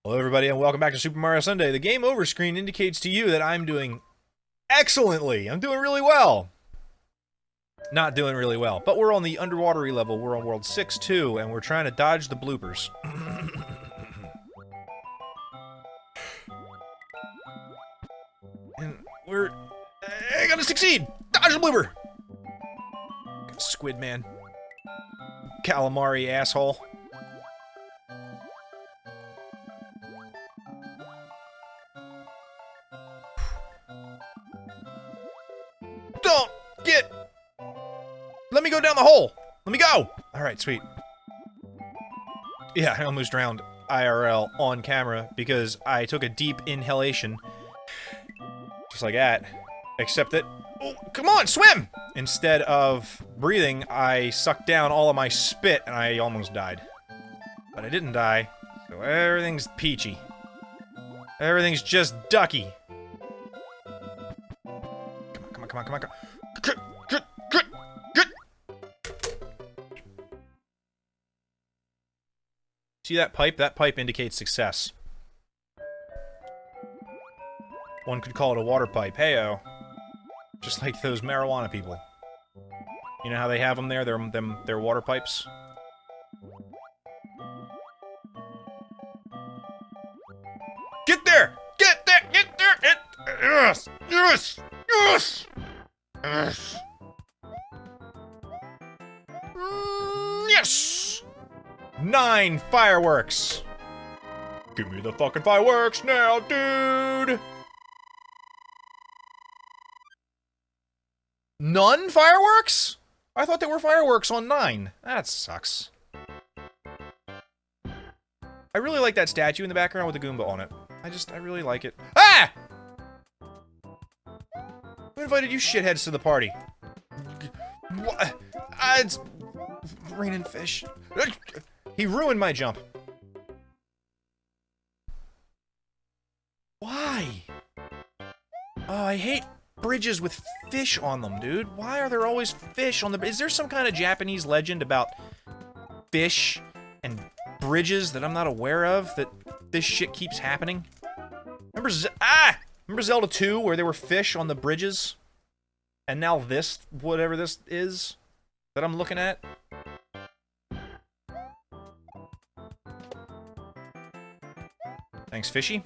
Hello everybody and welcome back to Super Mario Sunday. The game over screen indicates to you that I'm doing excellently. I'm doing really well. Not doing really well, but we're on the underwatery level. We're on World 6-2 and we're trying to dodge the bloopers. And we're gonna succeed! Dodge the blooper! Squid man. Calamari asshole. Don't get... Let me go down the hole! Let me go! Alright, sweet. Yeah, I almost drowned IRL on camera because I took a deep inhalation. Just like that. Except that... Oh, come on, swim! Instead of breathing, I sucked down all of my spit and I almost died. But I didn't die, so everything's peachy. Everything's just ducky. Come on. See that pipe? That pipe indicates success. One could call it a water pipe. Heyo. Just like those marijuana people. You know how they have them there? They're water pipes. Get there! Get there! Get there! Yes! Yes! Yes! Yes! Yes! 9 fireworks! Give me the fucking fireworks now, dude! None fireworks? I thought there were fireworks on 9. That sucks. I really like that statue in the background with the Goomba on it. I really like it. Ah! Who invited you shitheads to the party? What? It's raining fish. He ruined my jump. Why? Oh, I hate bridges with fish on them, dude. Why are there always fish on the... Is there some kind of Japanese legend about fish and bridges that I'm not aware of, that this shit keeps happening? Remember Zelda 2, where there were fish on the bridges? And now this, whatever this is, that I'm looking at? Thanks, fishy.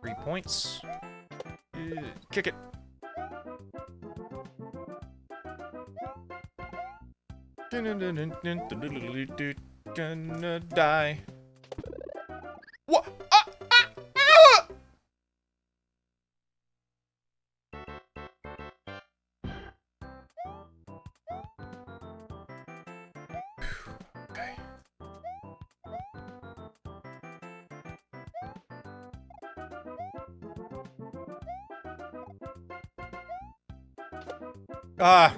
3 points. Kick it. Gonna die. What? Okay. I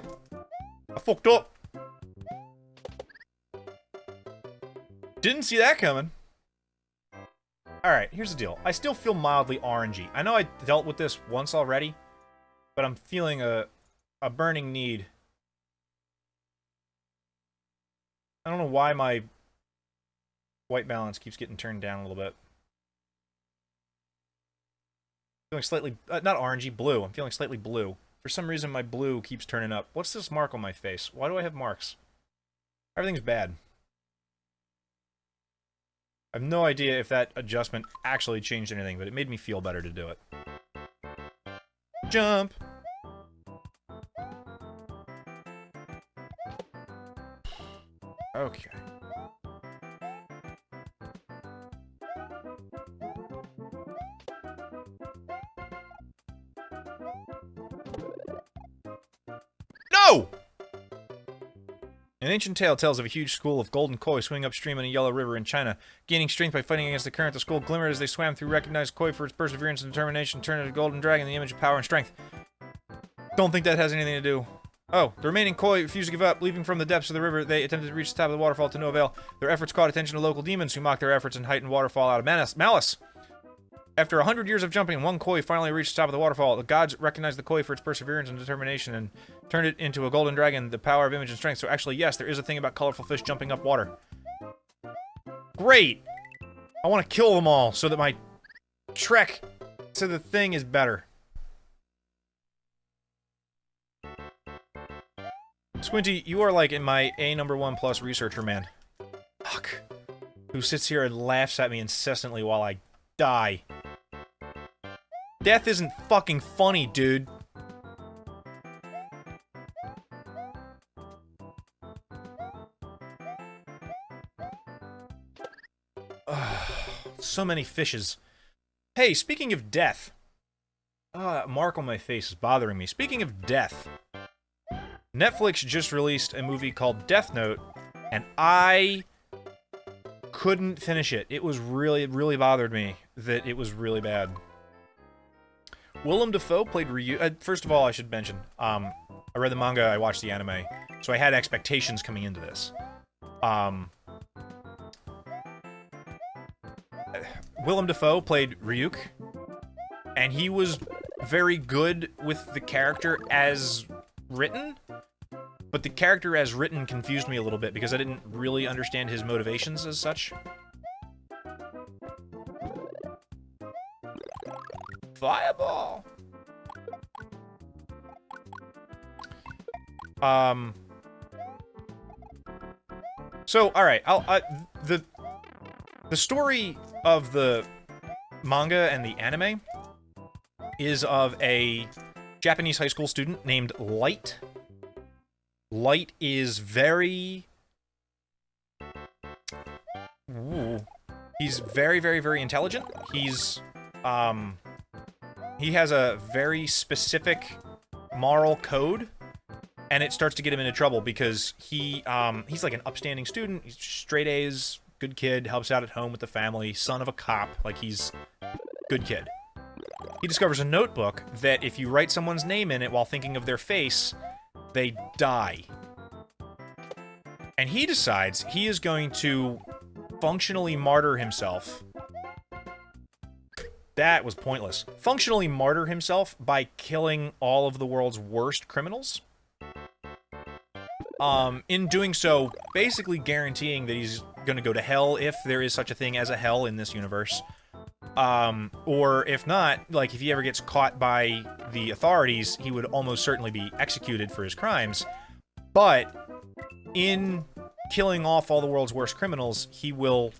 fucked up. Didn't see that coming. Alright, here's the deal. I still feel mildly orangey. I know I dealt with this once already, but I'm feeling a burning need. I don't know why my white balance keeps getting turned down a little bit. Feeling slightly, not orangey, blue. I'm feeling slightly blue. For some reason, my blue keeps turning up. What's this mark on my face? Why do I have marks? Everything's bad. I have no idea if that adjustment actually changed anything, but it made me feel better to do it. Jump! Okay. No! An ancient tale tells of a huge school of golden koi swimming upstream in a yellow river in China. Gaining strength by fighting against the current, the school glimmered as they swam through, recognized koi for its perseverance and determination, turned into a golden dragon, the image of power and strength. Don't think that has anything to do. Oh, the remaining koi refused to give up. Leaping from the depths of the river, they attempted to reach the top of the waterfall to no avail. Their efforts caught attention of local demons, who mocked their efforts and heightened waterfall out of malice. After 100 years of jumping, one koi finally reached the top of the waterfall. The gods recognized the koi for its perseverance and determination and turned it into a golden dragon, the power of image and strength. So actually, yes, there is a thing about colorful fish jumping up water. Great! I want to kill them all so that my trek to the thing is better. Squinty, you are like in my A1+ researcher, man. Fuck. Who sits here and laughs at me incessantly while I die. Death isn't fucking funny, dude. So many fishes. Hey, speaking of death. Mark on my face is bothering me. Speaking of death. Netflix just released a movie called Death Note, and I couldn't finish it. It really bothered me that it was really bad. Willem Dafoe played Ryu. First of all, I should mention, I read the manga, I watched the anime, so I had expectations coming into this. Willem Dafoe played Ryuk, and he was very good with the character as written, but the character as written confused me a little bit because I didn't really understand his motivations as such. Fireball! So, alright, the story of the manga and the anime is of a Japanese high school student named Light. Light is very... He's very intelligent. He's, he has a very specific moral code, and it starts to get him into trouble because he's like an upstanding student. He's straight A's, good kid, helps out at home with the family, son of a cop, like he's good kid. He discovers a notebook that if you write someone's name in it while thinking of their face, they die. And he decides he is going to functionally martyr himself. That was pointless. Functionally martyr himself by killing all of the world's worst criminals. In doing so, basically guaranteeing that he's gonna go to hell if there is such a thing as a hell in this universe. Or if not, like, if he ever gets caught by the authorities, he would almost certainly be executed for his crimes. But in killing off all the world's worst criminals, he will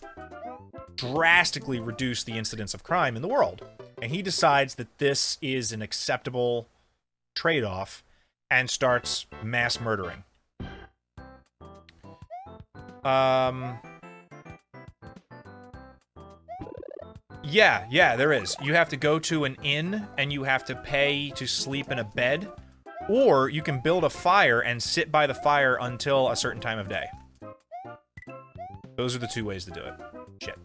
drastically reduce the incidence of crime in the world. And he decides that this is an acceptable trade-off and starts mass murdering. Yeah, there is. You have to go to an inn, and you have to pay to sleep in a bed, or you can build a fire and sit by the fire until a certain time of day. Those are the two ways to do it. Shit.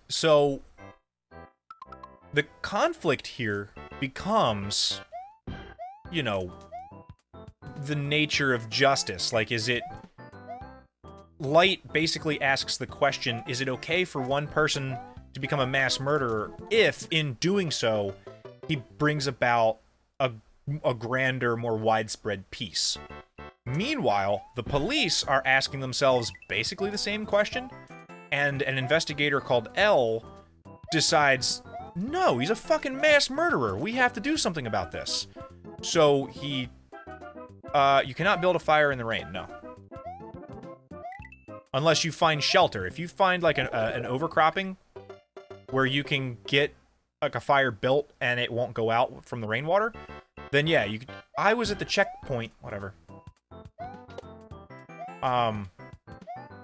So, the conflict here becomes, you know, the nature of justice. Like, is it... Light basically asks the question, is it okay for one person to become a mass murderer if, in doing so, he brings about a grander, more widespread peace? Meanwhile, the police are asking themselves basically the same question, and an investigator called L decides, no, he's a fucking mass murderer. We have to do something about this. So he... you cannot build a fire in the rain, no. Unless you find shelter. If you find, like, an overcropping where you can get, like, a fire built and it won't go out from the rainwater, then yeah, you could... I was at the checkpoint, whatever.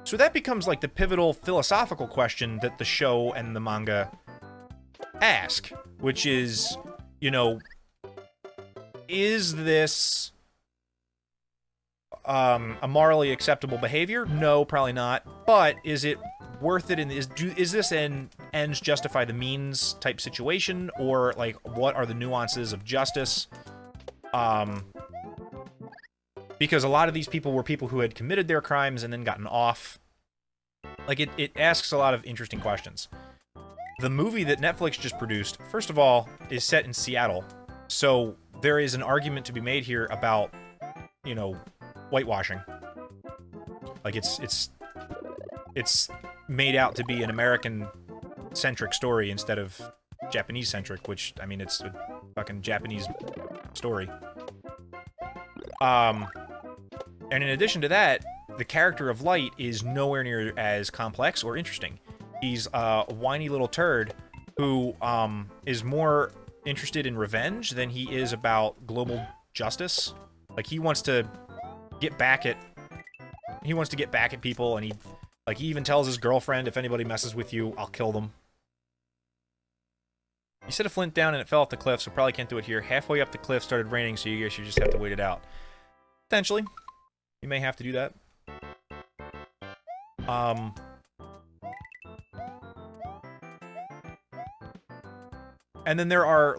So that becomes, like, the pivotal philosophical question that the show and the manga ask, which is, you know, is this... a morally acceptable behavior? No, probably not. But is it worth it? And is this an ends justify the means type situation, or like what are the nuances of justice? Because a lot of these people were people who had committed their crimes and then gotten off. Like it asks a lot of interesting questions. The movie that Netflix just produced, first of all, is set in Seattle, so there is an argument to be made here about, you know, whitewashing. Like, it's it's made out to be an American-centric story instead of Japanese-centric, which, I mean, it's a fucking Japanese story. And in addition to that, the character of Light is nowhere near as complex or interesting. He's a whiny little turd who is more interested in revenge than he is about global justice. Like, he wants to get back at people, and he even tells his girlfriend, if anybody messes with you, I'll kill them. You set a flint down and it fell off the cliff, so probably can't do it here. Halfway up the cliff started raining, so you guys should just have to wait it out. Potentially. You may have to do that. And then there are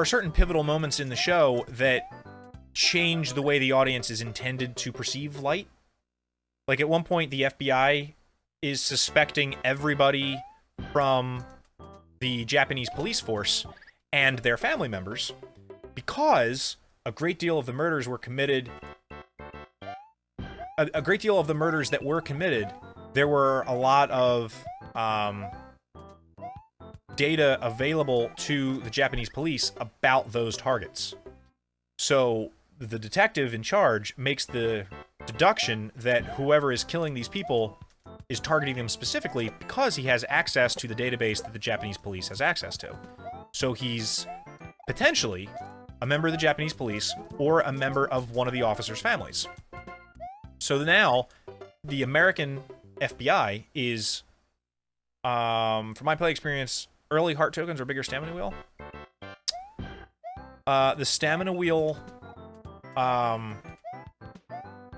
certain pivotal moments in the show that change the way the audience is intended to perceive Light. Like, at one point, the FBI is suspecting everybody from the Japanese police force and their family members because a great deal of the murders were committed... A great deal of the murders that were committed, there were a lot of data available to the Japanese police about those targets. So the detective in charge makes the deduction that whoever is killing these people is targeting them specifically because he has access to the database that the Japanese police has access to. So he's potentially a member of the Japanese police or a member of one of the officers' families. So now, the American FBI is, from my play experience, early heart tokens or bigger stamina wheel. The stamina wheel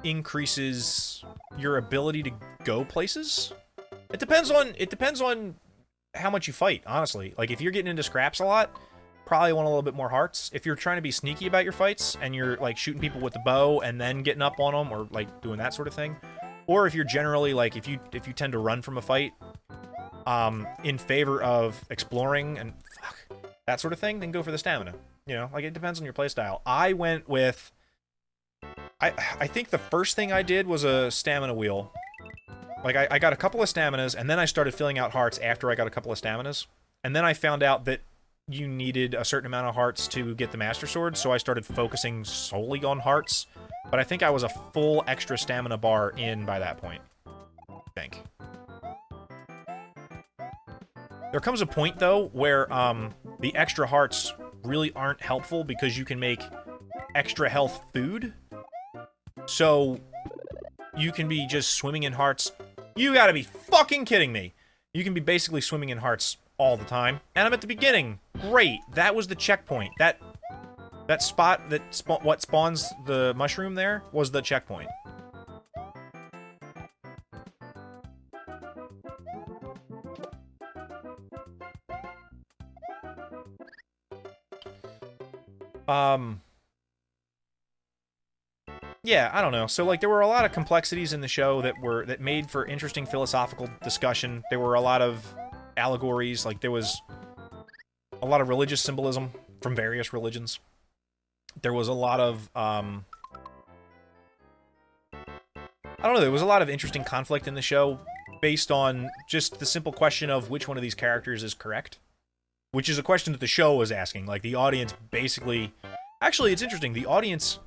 increases your ability to go places. It depends on how much you fight, honestly. Like, if you're getting into scraps a lot, probably want a little bit more hearts. If you're trying to be sneaky about your fights and you're like shooting people with the bow and then getting up on them or like doing that sort of thing, or if you're generally like if you tend to run from a fight in favor of exploring and that sort of thing, then go for the stamina. You know, like, it depends on your playstyle. I went with I think the first thing I did was a stamina wheel. Like, I got a couple of staminas, and then I started filling out hearts after I got a couple of staminas. And then I found out that you needed a certain amount of hearts to get the Master Sword, so I started focusing solely on hearts. But I think I was a full extra stamina bar in by that point. I think. There comes a point, though, where the extra hearts really aren't helpful because you can make extra health food. So you can be just swimming in hearts. You gotta be fucking kidding me. You can be basically swimming in hearts all the time. And I'm at the beginning. Great. That was the checkpoint. That spot what spawns the mushroom there was the checkpoint. Yeah, I don't know. So, like, there were a lot of complexities in the show that made for interesting philosophical discussion. There were a lot of allegories. Like, there was a lot of religious symbolism from various religions. There was a lot of, I don't know, there was a lot of interesting conflict in the show based on just the simple question of which one of these characters is correct. Which is a question that the show was asking. Like, the audience basically... Actually, it's interesting. The audience...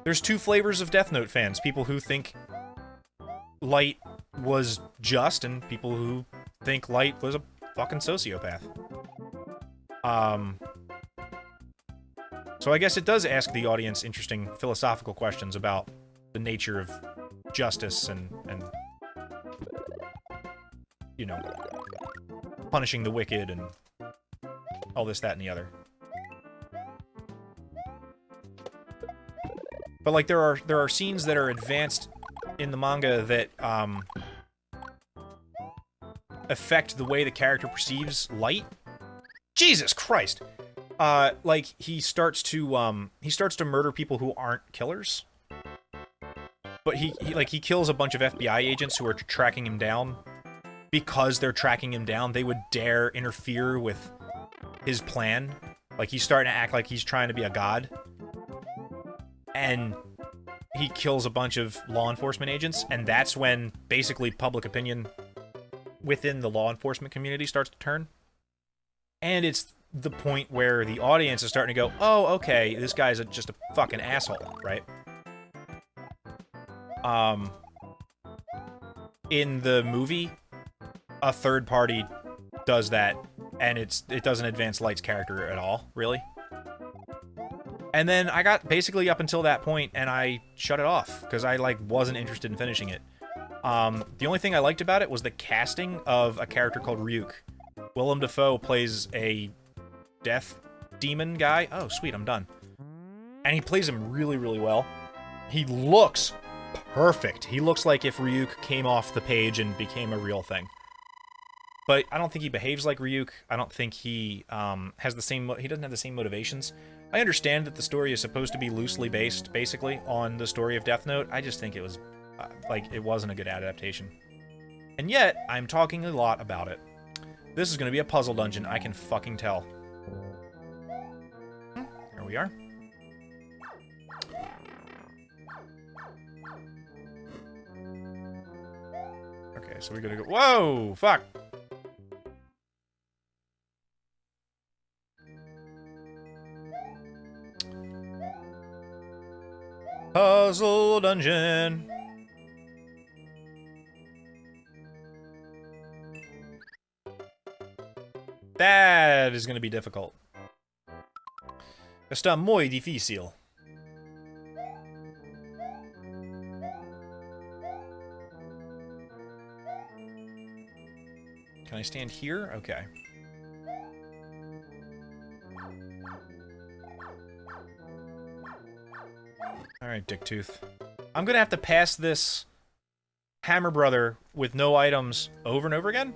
There's two flavors of Death Note fans. People who think Light was just, and people who think Light was a fucking sociopath. So I guess it does ask the audience interesting philosophical questions about the nature of justice and you know, punishing the wicked and all this, that, and the other. But, like, there are scenes that are advanced in the manga that affect the way the character perceives Light. Jesus Christ! Like, he starts to murder people who aren't killers. But he kills a bunch of FBI agents who are tracking him down. Because they're tracking him down, they would dare interfere with his plan. Like, he's starting to act like he's trying to be a god. And he kills a bunch of law enforcement agents, and that's when basically public opinion within the law enforcement community starts to turn. And it's the point where the audience is starting to go, oh, okay, this guy's just a fucking asshole, right? In the movie, a third party does that, and it doesn't advance Light's character at all, really. And then I got basically up until that point, and I shut it off, because I, like, wasn't interested in finishing it. The only thing I liked about it was the casting of a character called Ryuk. Willem Dafoe plays a death demon guy. Oh, sweet, I'm done. And he plays him really, really well. He looks perfect. He looks like if Ryuk came off the page and became a real thing. But I don't think he behaves like Ryuk. I don't think he has the same... He doesn't have the same motivations. I understand that the story is supposed to be loosely based, basically, on the story of Death Note. I just think it was, it wasn't a good adaptation. And yet, I'm talking a lot about it. This is going to be a puzzle dungeon, I can fucking tell. Here we are. Okay, so we're gonna go... Whoa! Fuck! Puzzle dungeon. That is going to be difficult. Está muy difícil. Can I stand here? Okay. Alright, Dicktooth. I'm gonna have to pass this Hammer Brother with no items over and over again?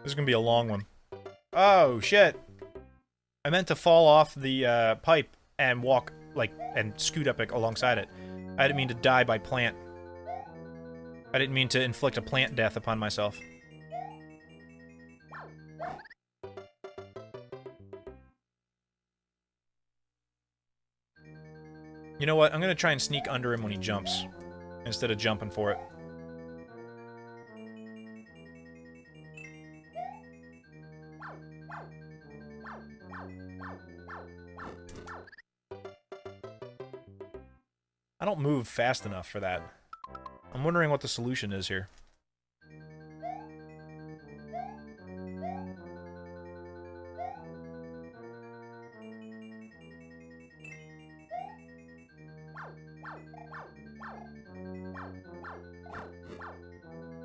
This is gonna be a long one. Oh, shit. I meant to fall off the pipe and walk, like, and scoot up alongside it. I didn't mean to die by plant. I didn't mean to inflict a plant death upon myself. You know what? I'm gonna try and sneak under him when he jumps, instead of jumping for it. I don't move fast enough for that. I'm wondering what the solution is here.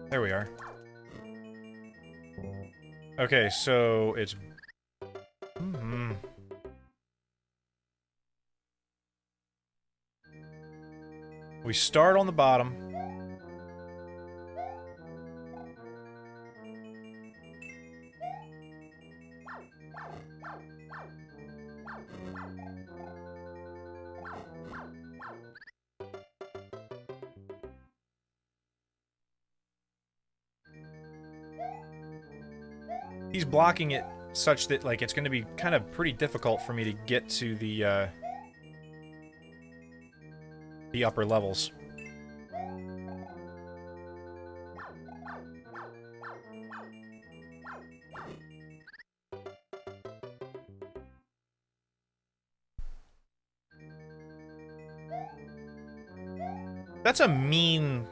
There we are. Okay, so it's... We start on the bottom. He's blocking it such that, like, it's going to be kind of pretty difficult for me to get to the upper levels. That's a mean...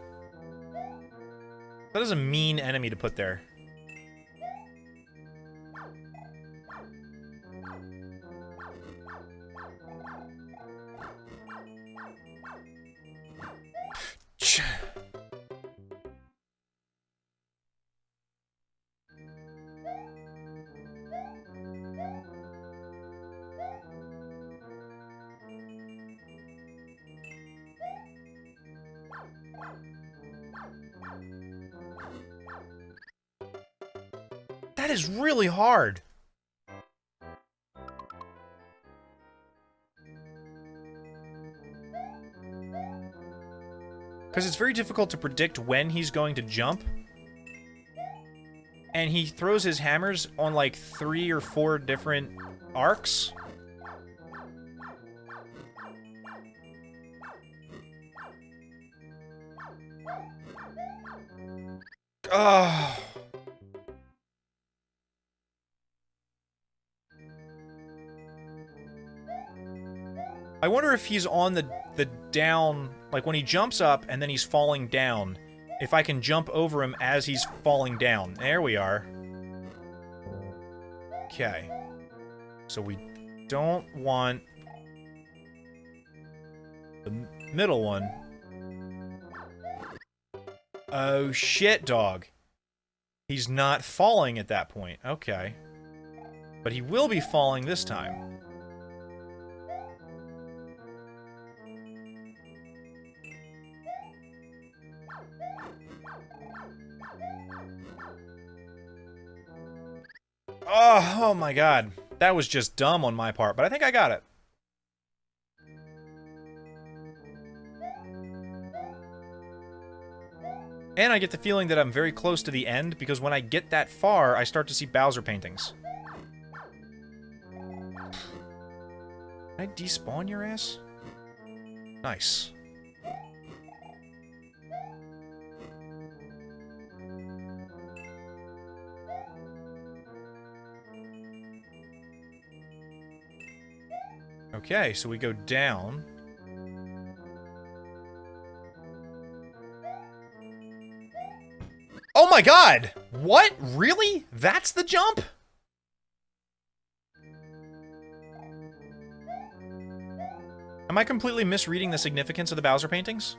That is a mean enemy to put there. That is really hard. Because it's very difficult to predict when he's going to jump. And he throws his hammers on like 3 or 4 different arcs. Oh. I wonder if he's on the down, like when he jumps up and then he's falling down, if I can jump over him as he's falling down. There we are. Okay. So we don't want the middle one. Oh shit, dog. He's not falling at that point. Okay. But he will be falling this time. Oh my god. That was just dumb on my part, but I think I got it. And I get the feeling that I'm very close to the end, because when I get that far, I start to see Bowser paintings. Can I despawn your ass? Nice. Okay, so we go down. Oh my god! What? Really? That's the jump? Am I completely misreading the significance of the Bowser paintings?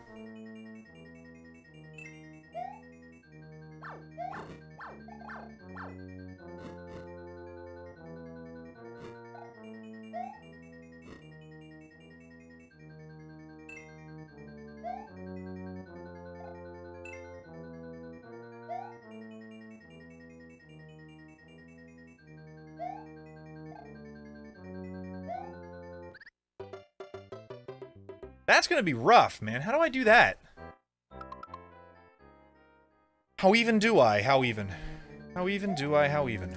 That's gonna be rough, man. How do I do that? How even do I? How even? How even do I? How even?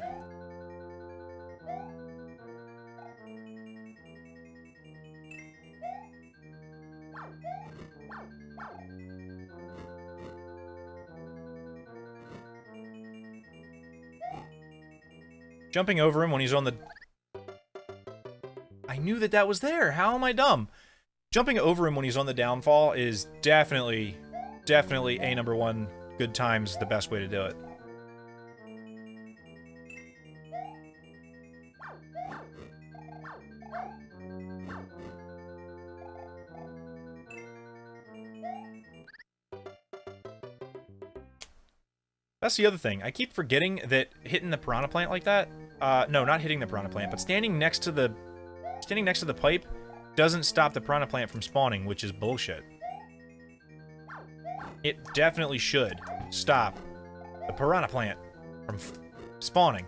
Jumping over him when he's on the... I knew that that was there. How am I dumb? Jumping over him when he's on the downfall is definitely a number one. Good times, the best way to do it. That's the other thing. I keep forgetting that hitting the piranha plant like that, no, not hitting the piranha plant, but standing next to the pipe doesn't stop the piranha plant from spawning, which is bullshit. It definitely should stop the piranha plant from spawning.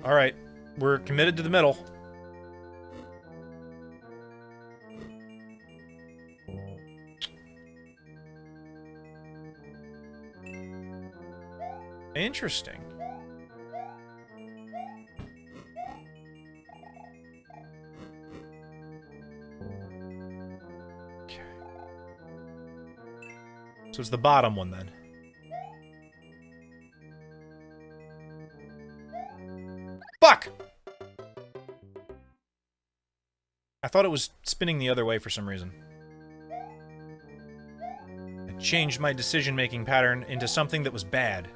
Alright, we're committed to the middle. Interesting. Okay. So it's the bottom one then. Fuck! I thought it was spinning the other way for some reason. I changed my decision-making pattern into something that was bad.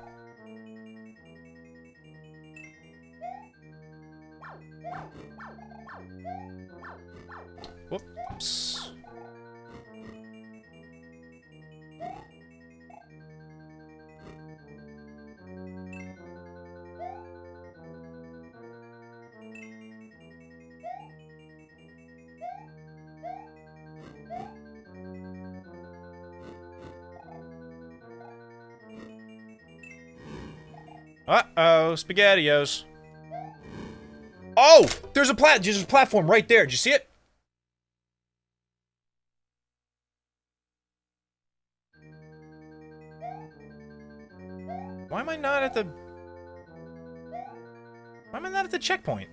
Whoops. Uh-oh, SpaghettiOs. Oh! There's a platform right there. Did you see it? Why am I not at the... Why am I not at the checkpoint?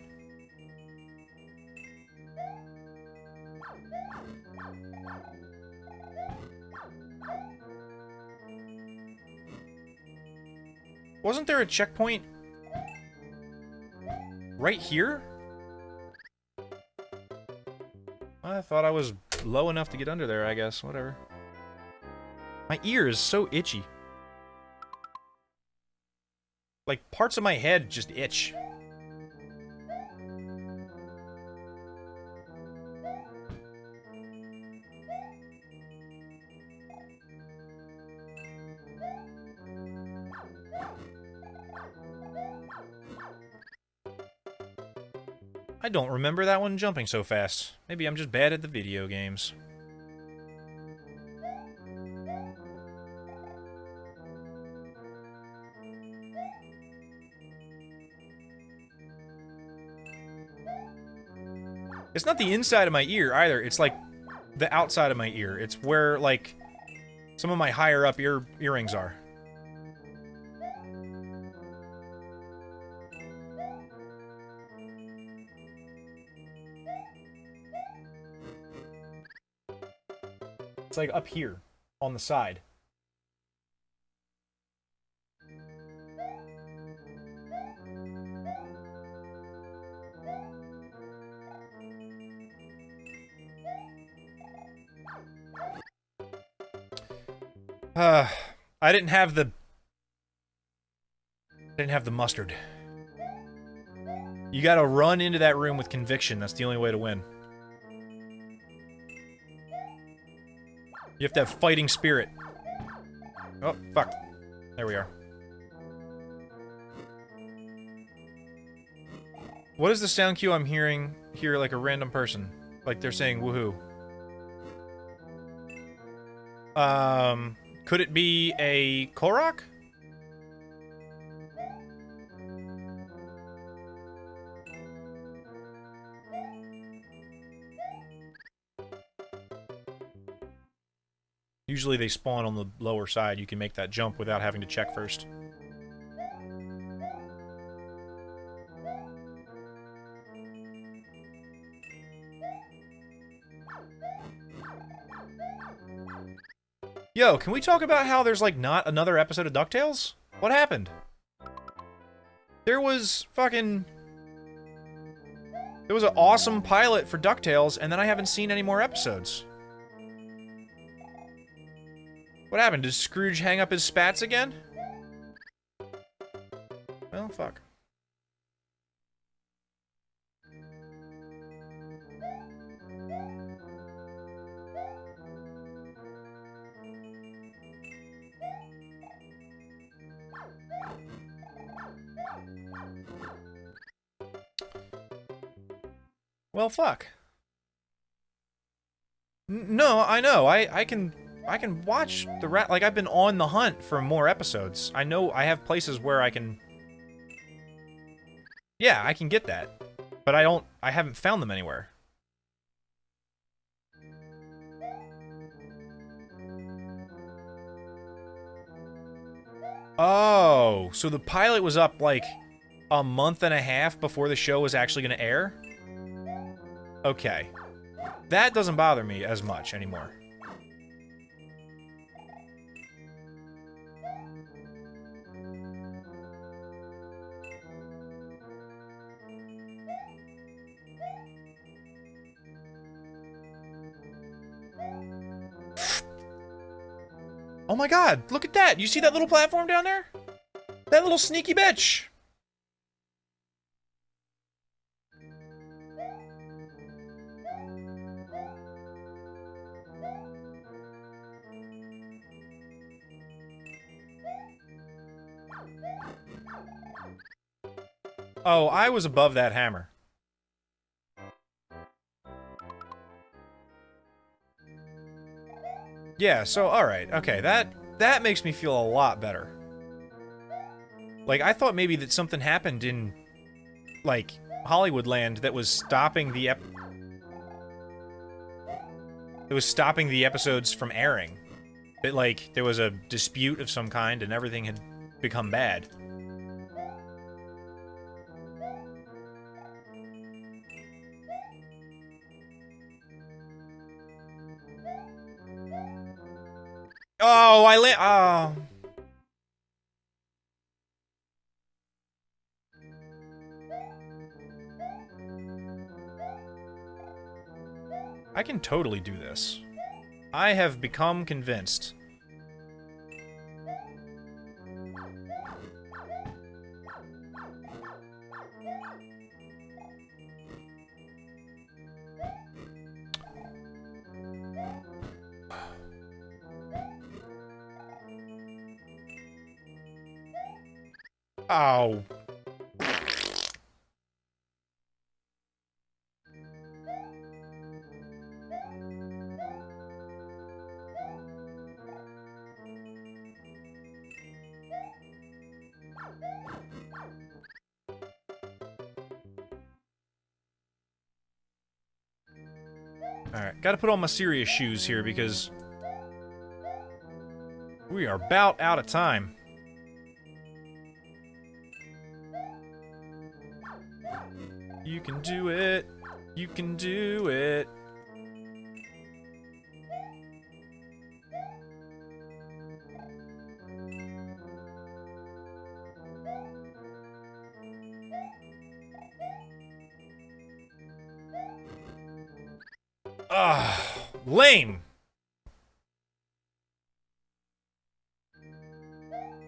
Wasn't there a checkpoint right here? I thought I was low enough to get under there, I guess. Whatever. My ear is so itchy. Like, parts of my head just itch. I don't remember that one jumping so fast. Maybe I'm just bad at the video games. It's not the inside of my ear either, it's like the outside of my ear. It's where, like, some of my higher up earrings are. It's like up here, on the side. I didn't have the mustard. You gotta run into that room with conviction. That's the only way to win. You have to have fighting spirit. Oh, fuck. There we are. What is the sound cue I'm hearing here like a random person? Like they're saying woohoo. Could it be a Korok? Usually they spawn on the lower side. You can make that jump without having to check first. Yo, can we talk about how there's, like, not another episode of DuckTales? What happened? There was fucking... There was an awesome pilot for DuckTales, and then I haven't seen any more episodes. What happened? Did Scrooge hang up his spats again? Well, fuck. Well, fuck. No, I know. I can watch the rat. Like, I've been on the hunt for more episodes. I know I have places where I can... Yeah, I can get that. But I haven't found them anywhere. Oh, so the pilot was up, like, a month and a half before the show was actually gonna air? Okay. That doesn't bother me as much anymore. Oh my god, look at that! You see that little platform down there? That little sneaky bitch! Oh, I was above that hammer. Yeah, so, alright, okay, that makes me feel a lot better. Like, I thought maybe that something happened in, like, Hollywoodland that was stopping the episodes from airing. That, like, there was a dispute of some kind and everything had become bad. Oh, oh. I can totally do this. I have become convinced. Oh. Alright, gotta put on my serious shoes here because we are about out of time. You can do it. You can do it. Lame.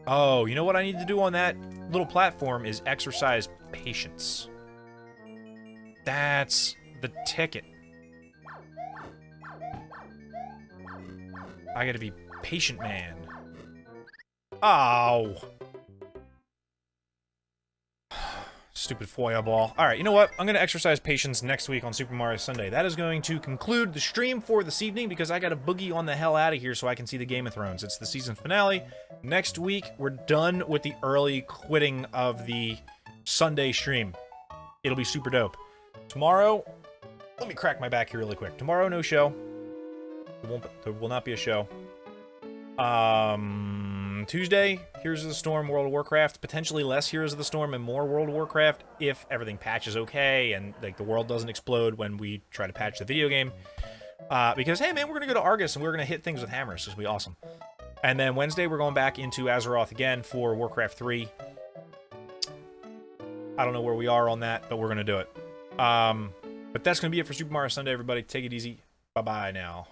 Oh, you know what I need to do on that little platform is exercise patience. That's the ticket. I gotta be patient, man. Oh. Stupid foil ball. Alright, you know what? I'm gonna exercise patience next week on Super Mario Sunday. That is going to conclude the stream for this evening because I gotta boogie on the hell out of here so I can see the Game of Thrones. It's the season finale. Next week, we're done with the early quitting of the Sunday stream. It'll be super dope. Tomorrow, let me crack my back here really quick. Tomorrow, no show. There will not be a show. Tuesday, Heroes of the Storm, World of Warcraft. Potentially less Heroes of the Storm and more World of Warcraft if everything patches okay and like the world doesn't explode when we try to patch the video game. Because, hey man, we're gonna go to Argus and we're gonna hit things with hammers. This will be awesome. And then Wednesday, we're going back into Azeroth again for Warcraft 3. I don't know where we are on that, but we're gonna do it. But that's gonna be it for Super Mario Sunday, everybody. Take it easy. Bye-bye now.